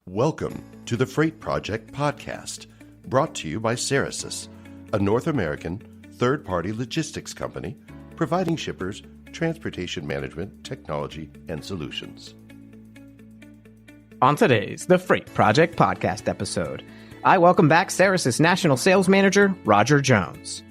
Welcome to the Freight Project Podcast, brought to you by Cerasis, a North American third-party logistics company providing shippers transportation management, technology, and solutions. On today's The Freight Project Podcast episode, I welcome back Cerasis National Sales Manager, Roger Jones.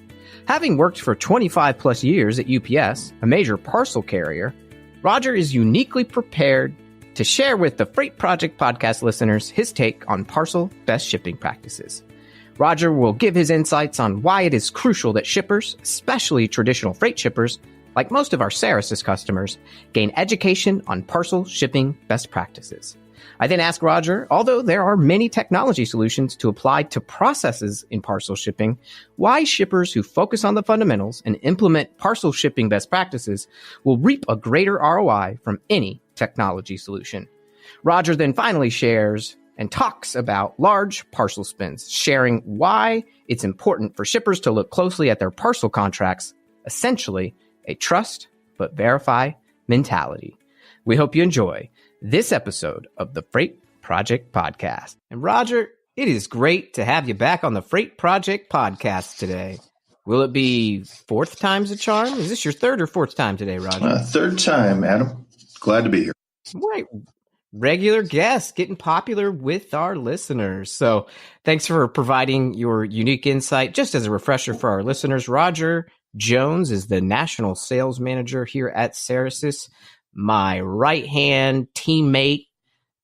Having worked for 25 plus years at UPS, a major parcel carrier, Roger is uniquely prepared to share with the Freight Project Podcast listeners his take on parcel best shipping practices. Roger will give his insights on why it is crucial that shippers, especially traditional freight shippers, like most of our Cerasis customers, gain education on parcel shipping best practices. I then ask Roger, although there are many technology solutions to apply to processes in parcel shipping, why shippers who focus on the fundamentals and implement parcel shipping best practices will reap a greater ROI from any technology solution. Roger then finally shares and talks about large parcel spends, sharing why it's important for shippers to look closely at their parcel contracts, essentially a trust but verify mentality. We hope you enjoy this episode of the Freight Project Podcast. And Roger, it is great to have you back on the Freight Project Podcast today. Will it be fourth time's a charm? Is this your third or fourth time today, Roger? Third time, Adam. Glad to be here. Right. Regular guest, getting popular with our listeners. So thanks for providing your unique insight. Just as a refresher for our listeners, Roger Jones is the National Sales Manager here at Cerasis, my right-hand teammate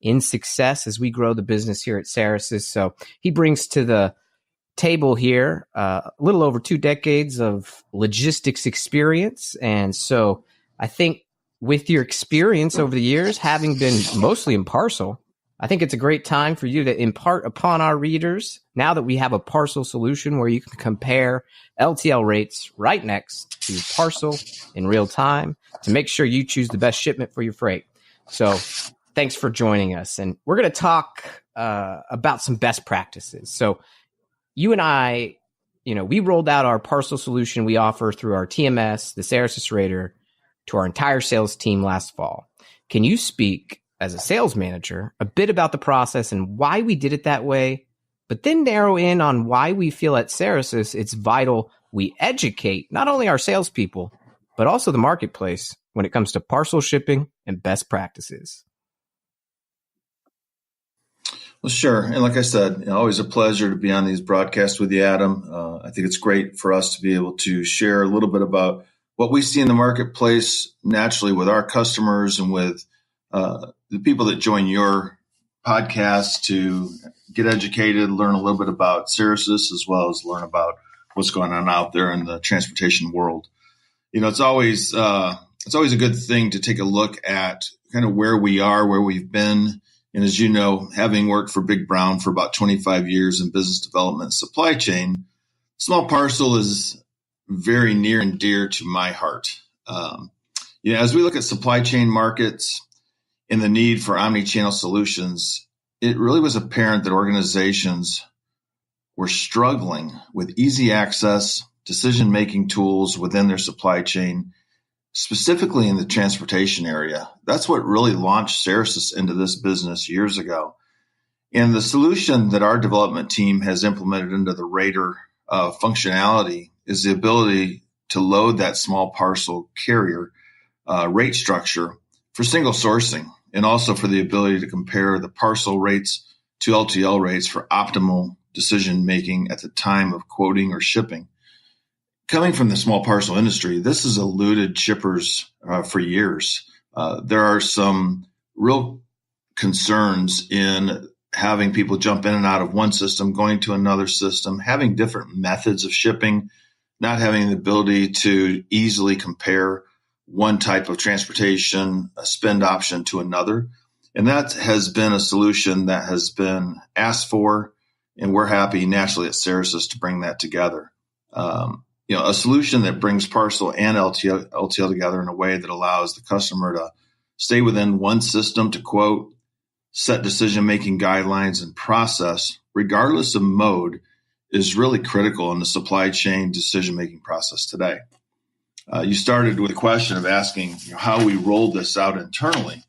in success as we grow the business here at Cerasis. So he brings to the table here a little over 2 decades of logistics experience. And so I think with your experience over the years, having been mostly in parcel, I think it's a great time for you to impart upon our readers, now that we have a parcel solution where you can compare LTL rates right next to parcel in real time to make sure you choose the best shipment for your freight. So thanks for joining us. And we're going to talk about some best practices. So you and I, we rolled out our parcel solution we offer through our TMS, the Cerasis Rater, to our entire sales team last fall. Can you speak as a sales manager a bit about the process and why we did it that way, but then narrow in on why we feel at Cerasis it's vital we educate not only our salespeople, but also the marketplace when it comes to parcel shipping and best practices? Well, sure. And like I said, always a pleasure to be on these broadcasts with you, Adam. I think it's great for us to be able to share a little bit about what we see in the marketplace naturally with our customers and with the people that join your podcast to get educated, learn a little bit about Cerasis, as well as learn about what's going on out there in the transportation world. It's always a good thing to take a look at kind of where we are, where we've been. And as you know, having worked for Big Brown for about 25 years in business development and supply chain, small parcel is very near and dear to my heart. As we look at supply chain markets and the need for omni-channel solutions, it really was apparent that organizations were struggling with easy access, decision-making tools within their supply chain, specifically in the transportation area. That's what really launched Cerasis into this business years ago. And the solution that our development team has implemented into the Rater functionality is the ability to load that small parcel carrier rate structure for single sourcing, and also for the ability to compare the parcel rates to LTL rates for optimal decision making at the time of quoting or shipping. Coming from the small parcel industry, this has eluded shippers for years. There are some real concerns in having people jump in and out of one system, going to another system, having different methods of shipping, not having the ability to easily compare one type of transportation, a spend option to another. And that has been a solution that has been asked for, and we're happy naturally at Cerasis to bring that together. A solution that brings parcel and LTL together in a way that allows the customer to stay within one system to quote, set decision-making guidelines and process, regardless of mode, is really critical in the supply chain decision-making process today. You started with a question of asking how we rolled this out internally.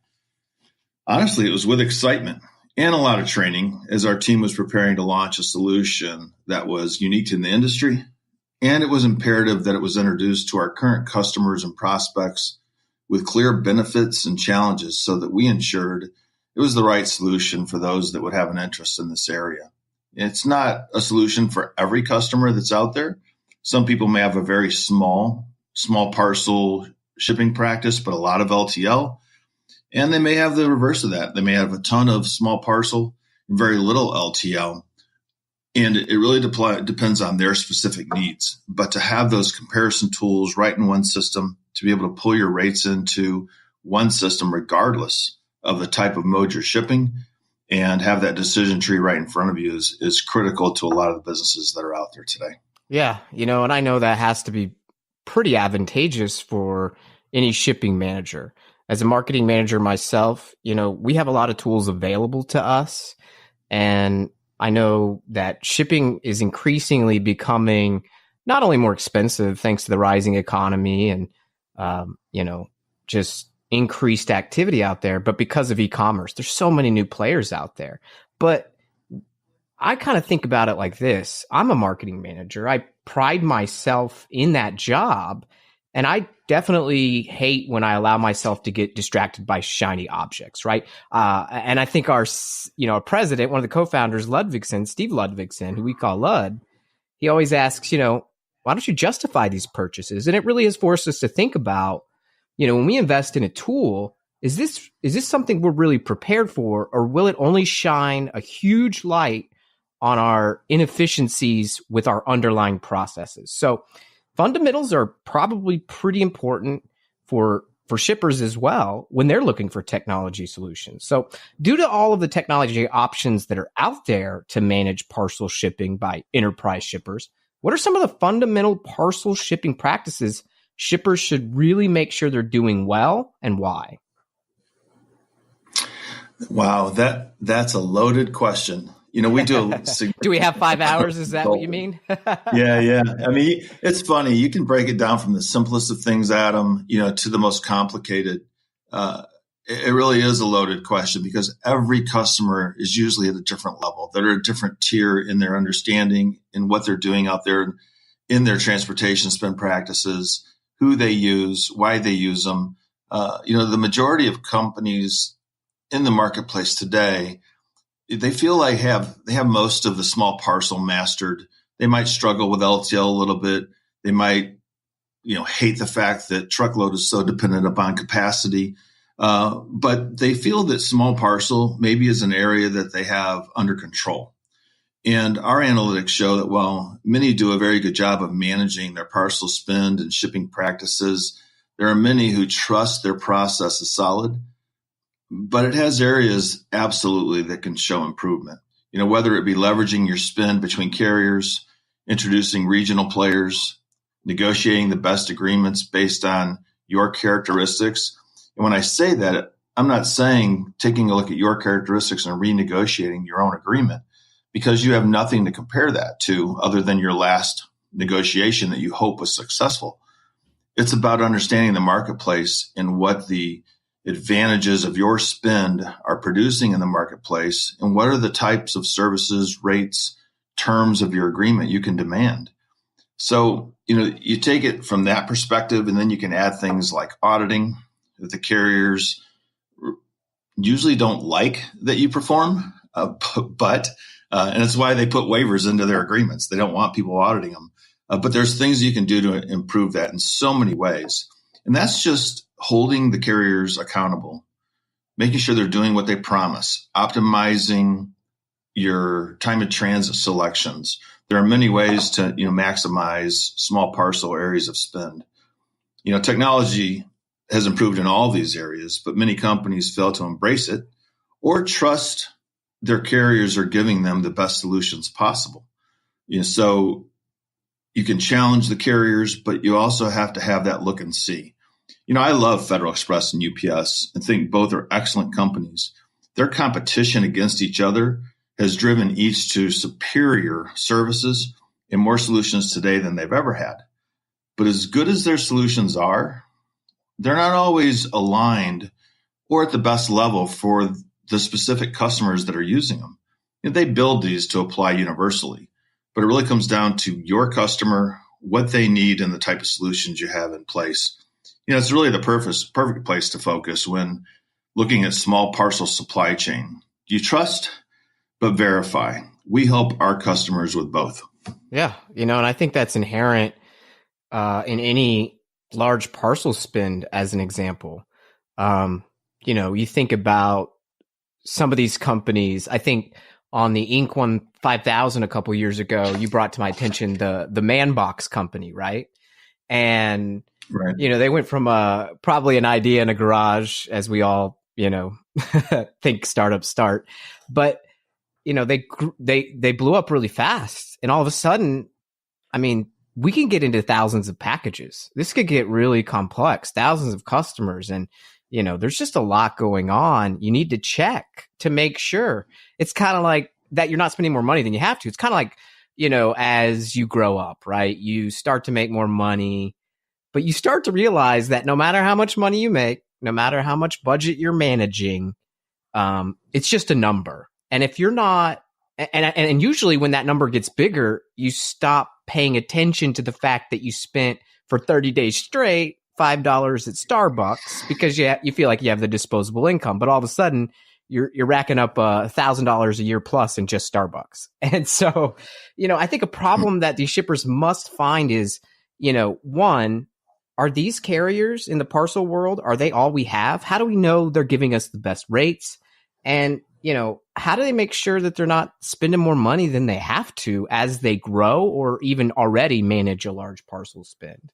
Honestly, it was with excitement. and a lot of training as our team was preparing to launch a solution that was unique in the industry. And it was imperative that it was introduced to our current customers and prospects with clear benefits and challenges so that we ensured it was the right solution for those that would have an interest in this area. It's not a solution for every customer that's out there. Some people may have a very small parcel shipping practice, but a lot of LTL. And they may have the reverse of that. They may have a ton of small parcel and very little LTL. And it really depends on their specific needs. But to have those comparison tools right in one system, to be able to pull your rates into one system, regardless of the type of mode you're shipping, and have that decision tree right in front of you is critical to a lot of the businesses that are out there today. Yeah, and I know that has to be pretty advantageous for any shipping manager. As a marketing manager myself, we have a lot of tools available to us. And I know that shipping is increasingly becoming not only more expensive thanks to the rising economy and, just increased activity out there, but because of e-commerce, there's so many new players out there. But I kind of think about it like this. I'm a marketing manager. I pride myself in that job. And I definitely hate when I allow myself to get distracted by shiny objects, right? And I think our president, one of the co-founders, Steve Ludvigsen, who we call Lud, he always asks, why don't you justify these purchases? And it really has forced us to think about, when we invest in a tool, is this something we're really prepared for, or will it only shine a huge light on our inefficiencies with our underlying processes? So fundamentals are probably pretty important for shippers as well when they're looking for technology solutions. So due to all of the technology options that are out there to manage parcel shipping by enterprise shippers, what are some of the fundamental parcel shipping practices shippers should really make sure they're doing well, and why? Wow, that's a loaded question. We do. Do we have 5 hours? Is that what you mean? Yeah. I mean, it's funny. You can break it down from the simplest of things, Adam, to the most complicated. It really is a loaded question because every customer is usually at a different level. They're at a different tier in their understanding and what they're doing out there in their transportation spend practices, who they use, why they use them. The majority of companies in the marketplace today, they feel like they have most of the small parcel mastered. They might struggle with LTL a little bit. They might, hate the fact that truckload is so dependent upon capacity. But they feel that small parcel maybe is an area that they have under control. And our analytics show that while many do a very good job of managing their parcel spend and shipping practices, there are many who trust their process is solid. But it has areas absolutely that can show improvement. Whether it be leveraging your spend between carriers, introducing regional players, negotiating the best agreements based on your characteristics. And when I say that, I'm not saying taking a look at your characteristics and renegotiating your own agreement, because you have nothing to compare that to other than your last negotiation that you hope was successful. It's about understanding the marketplace and what the advantages of your spend are producing in the marketplace, and what are the types of services, rates, terms of your agreement you can demand. So, you take it from that perspective, and then you can add things like auditing that the carriers usually don't like that you perform, but it's why they put waivers into their agreements. They don't want people auditing them. But there's things you can do to improve that in so many ways. And that's just holding the carriers accountable, making sure they're doing what they promise, optimizing your time of transit selections. There are many ways to maximize small parcel areas of spend. Technology has improved in all these areas, but many companies fail to embrace it or trust their carriers are giving them the best solutions possible. So you can challenge the carriers, but you also have to have that look and see. I love Federal Express and UPS and think both are excellent companies. Their competition against each other has driven each to superior services and more solutions today than they've ever had. But as good as their solutions are, they're not always aligned or at the best level for the specific customers that are using them. They build these to apply universally, but it really comes down to your customer, what they need, and the type of solutions you have in place. It's really the perfect place to focus when looking at small parcel supply chain. You trust, but verify. We help our customers with both. Yeah, and I think that's inherent in any large parcel spend, as an example. You think about some of these companies. I think on the Inc. 5000 a couple years ago, you brought to my attention the Man Box company, right? And right. They went from probably an idea in a garage, as we all think startups start, but they blew up really fast, and all of a sudden, we can get into thousands of packages. This could get really complex, thousands of customers, and there's just a lot going on. You need to check to make sure. It's kind of like that you're not spending more money than you have to. It's kind of like, as you grow up, right? You start to make more money, but you start to realize that no matter how much money you make, no matter how much budget you're managing, it's just a number. And if you're not, and usually when that number gets bigger, you stop paying attention to the fact that you spent for 30 days straight $5 at Starbucks because you feel like you have the disposable income, but all of a sudden you're racking up $1,000 a year plus in just Starbucks. And so, I think a problem that these shippers must find is, one, are these carriers in the parcel world, are they all we have? How do we know they're giving us the best rates? And, how do they make sure that they're not spending more money than they have to as they grow or even already manage a large parcel spend?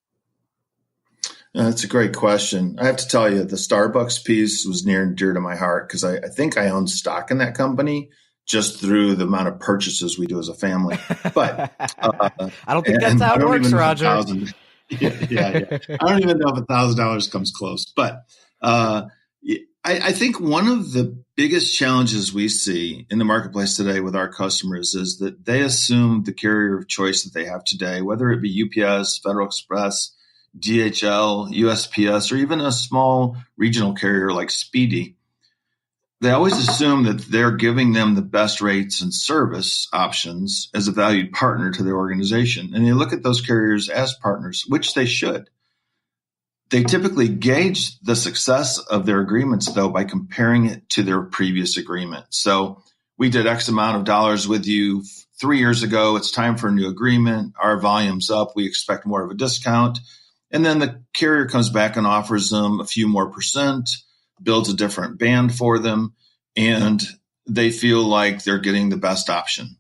That's a great question. I have to tell you, the Starbucks piece was near and dear to my heart because I think I own stock in that company just through the amount of purchases we do as a family. But I don't think that's how it works, Roger. Yeah. I don't even know if $1,000 comes close. But I think one of the biggest challenges we see in the marketplace today with our customers is that they assume the carrier of choice that they have today, whether it be UPS, Federal Express, DHL, USPS, or even a small regional carrier like Speedy, they always assume that they're giving them the best rates and service options as a valued partner to their organization. And they look at those carriers as partners, which they should. They typically gauge the success of their agreements, though, by comparing it to their previous agreement. So we did X amount of dollars with you 3 years ago. It's time for a new agreement. Our volume's up. We expect more of a discount. And then the carrier comes back and offers them a few more percent, builds a different band for them, and they feel like they're getting the best option.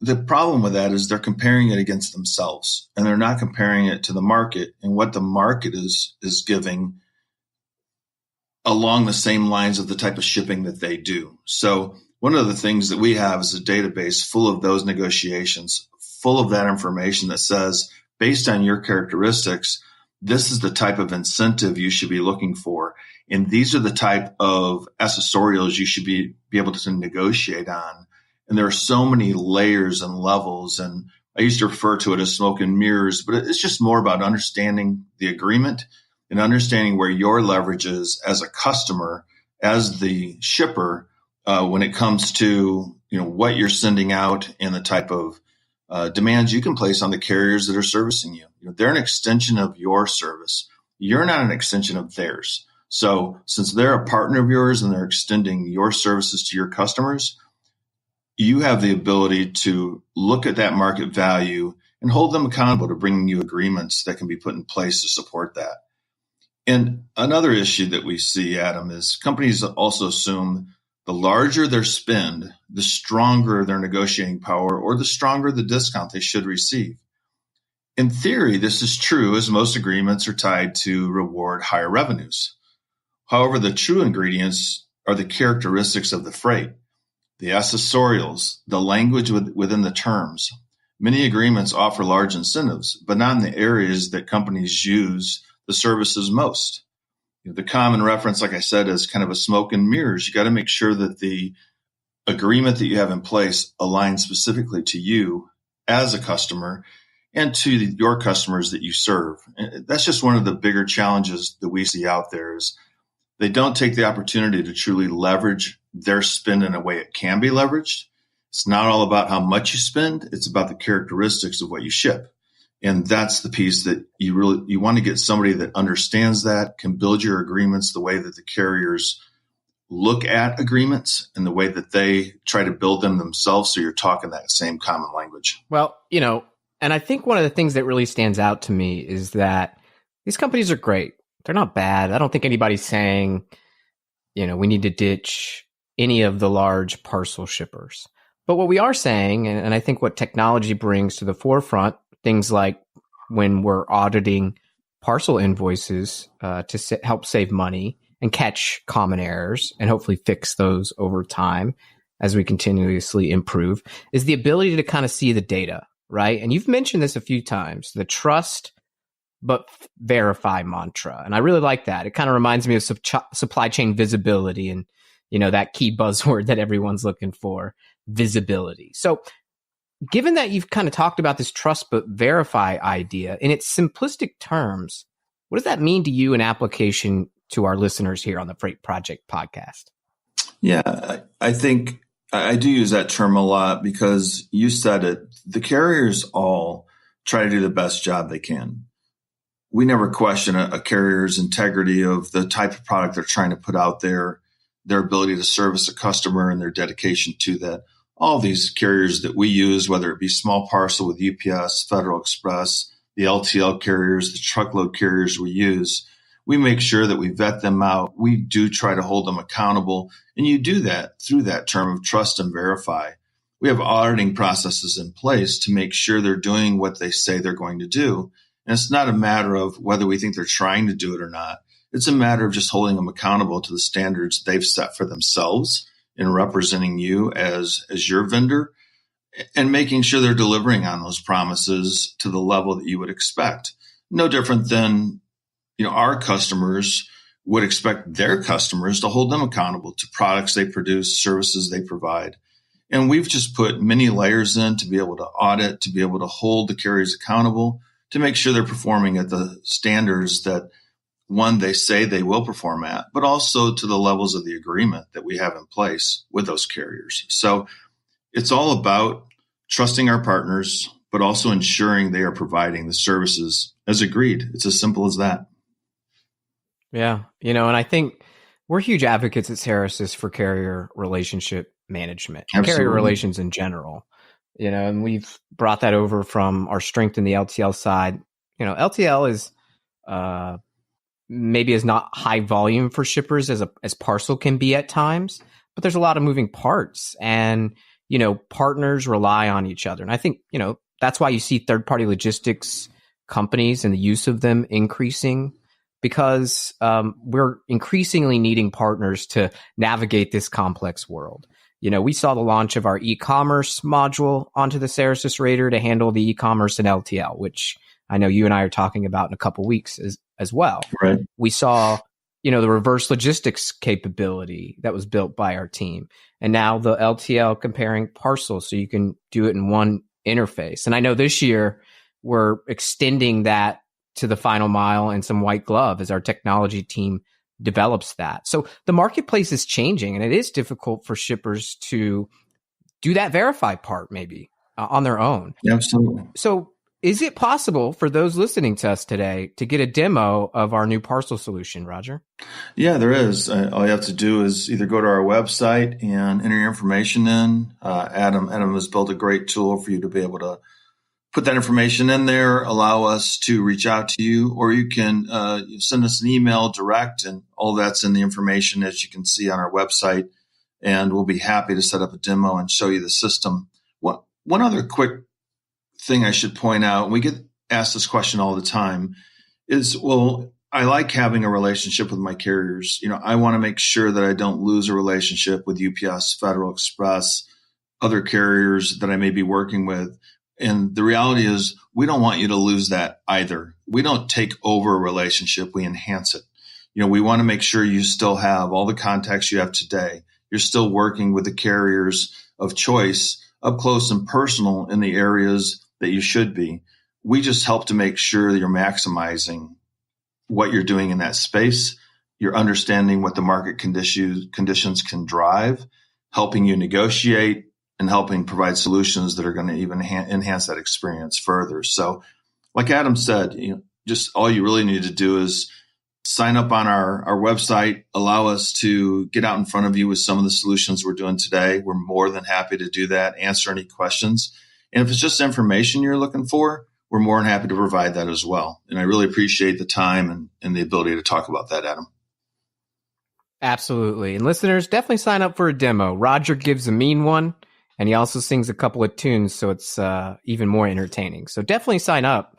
The problem with that is they're comparing it against themselves, and they're not comparing it to the market and what the market is giving along the same lines of the type of shipping that they do. So one of the things that we have is a database full of those negotiations, full of that information that says, based on your characteristics, this is the type of incentive you should be looking for. And these are the type of accessorials you should be able to negotiate on. And there are so many layers and levels. And I used to refer to it as smoke and mirrors, but it's just more about understanding the agreement and understanding where your leverage is as a customer, as the shipper, when it comes to what you're sending out and the type of demands you can place on the carriers that are servicing you. They're an extension of your service. You're not an extension of theirs. So since they're a partner of yours and they're extending your services to your customers, you have the ability to look at that market value and hold them accountable to bringing you agreements that can be put in place to support that. And another issue that we see, Adam, is companies also assume the larger their spend, the stronger their negotiating power or the stronger the discount they should receive. In theory, this is true as most agreements are tied to reward higher revenues. However, the true ingredients are the characteristics of the freight, the accessorials, the language within the terms. Many agreements offer large incentives, but not in the areas that companies use the services most. The common reference, like I said, is kind of a smoke and mirrors. You got to make sure that the agreement that you have in place aligns specifically to you as a customer and to your customers that you serve. And that's just one of the bigger challenges that we see out there is they don't take the opportunity to truly leverage their spend in a way it can be leveraged. It's not all about how much you spend. It's about the characteristics of what you ship. And that's the piece that you want to get somebody that understands that, can build your agreements the way that the carriers look at agreements and the way that they try to build them themselves. So you're talking that same common language. Well, and I think one of the things that really stands out to me is that these companies are great. They're not bad. I don't think anybody's saying, we need to ditch any of the large parcel shippers. But what we are saying, and I think what technology brings to the forefront, things like when we're auditing parcel invoices to help save money and catch common errors and hopefully fix those over time as we continuously improve, is the ability to kind of see the data, right? And you've mentioned this a few times, the trust but verify mantra. And I really like that. It kind of reminds me of supply chain visibility and, that key buzzword that everyone's looking for, visibility. So given that you've kind of talked about this trust but verify idea in its simplistic terms, what does that mean to you in application to our listeners here on the Freight Project podcast? Yeah, I think I do use that term a lot because you said it. The carriers all try to do the best job they can. We never question a carrier's integrity of the type of product they're trying to put out there, their ability to service a customer and their dedication to that. All these carriers that we use, whether it be small parcel with UPS, Federal Express, the LTL carriers, the truckload carriers we use, we make sure that we vet them out. We do try to hold them accountable. And you do that through that term of trust and verify. We have auditing processes in place to make sure they're doing what they say they're going to do. And it's not a matter of whether we think they're trying to do it or not. It's a matter of just holding them accountable to the standards they've set for themselves in representing you as your vendor and making sure they're delivering on those promises to the level that you would expect. No different than, our customers would expect their customers to hold them accountable to products they produce, services they provide. And we've just put many layers in to be able to audit, to be able to hold the carriers accountable, to make sure they're performing at the standards that, one, they say they will perform at, but also to the levels of the agreement that we have in place with those carriers. So it's all about trusting our partners, but also ensuring they are providing the services as agreed. It's as simple as that. Yeah. And I think we're huge advocates at Cerasis for carrier relationship management, carrier relations in general, and we've brought that over from our strength in the LTL side. LTL is, maybe is not high volume for shippers as parcel can be at times, but there's a lot of moving parts and, partners rely on each other. And I think, that's why you see third-party logistics companies and the use of them increasing because we're increasingly needing partners to navigate this complex world. We saw the launch of our e-commerce module onto the Cerasis Radar to handle the e-commerce and LTL, which I know you and I are talking about in a couple weeks as well. Right. We saw, the reverse logistics capability that was built by our team. And now the LTL comparing parcels so you can do it in one interface. And I know this year we're extending that to the final mile and some white glove as our technology team develops that. So the marketplace is changing and it is difficult for shippers to do that verify part maybe on their own. Absolutely. So is it possible for those listening to us today to get a demo of our new parcel solution, Roger? Yeah, there is. All you have to do is either go to our website and enter your information in. Adam has built a great tool for you to be able to put that information in there, allow us to reach out to you, or you can send us an email direct, and all that's in the information as you can see on our website. And we'll be happy to set up a demo and show you the system. One other quick thing I should point out, and we get asked this question all the time, is, well, I like having a relationship with my carriers. I want to make sure that I don't lose a relationship with UPS, Federal Express, other carriers that I may be working with. And the reality is we don't want you to lose that either. We don't take over a relationship. We enhance it. We want to make sure you still have all the contacts you have today. You're still working with the carriers of choice up close and personal in the areas that you should be. We just help to make sure that you're maximizing what you're doing in that space. you're understanding what the market conditions can drive, helping you negotiate, and helping provide solutions that are going to even enhance that experience further. So like Adam said, just all you really need to do is sign up on our website, allow us to get out in front of you with some of the solutions we're doing today. We're more than happy to do that, answer any questions. And if it's just information you're looking for, we're more than happy to provide that as well. And I really appreciate the time and the ability to talk about that, Adam. Absolutely. And listeners, definitely sign up for a demo. Roger gives a mean one, and he also sings a couple of tunes, so it's even more entertaining. So definitely sign up,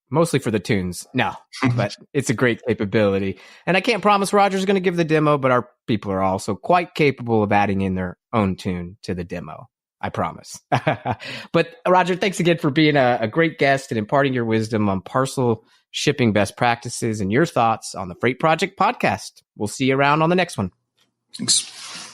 mostly for the tunes. No, but it's a great capability. And I can't promise Roger's going to give the demo, but our people are also quite capable of adding in their own tune to the demo. I promise. But Roger, thanks again for being a great guest and imparting your wisdom on parcel shipping best practices and your thoughts on the Freight Project podcast. We'll see you around on the next one. Thanks.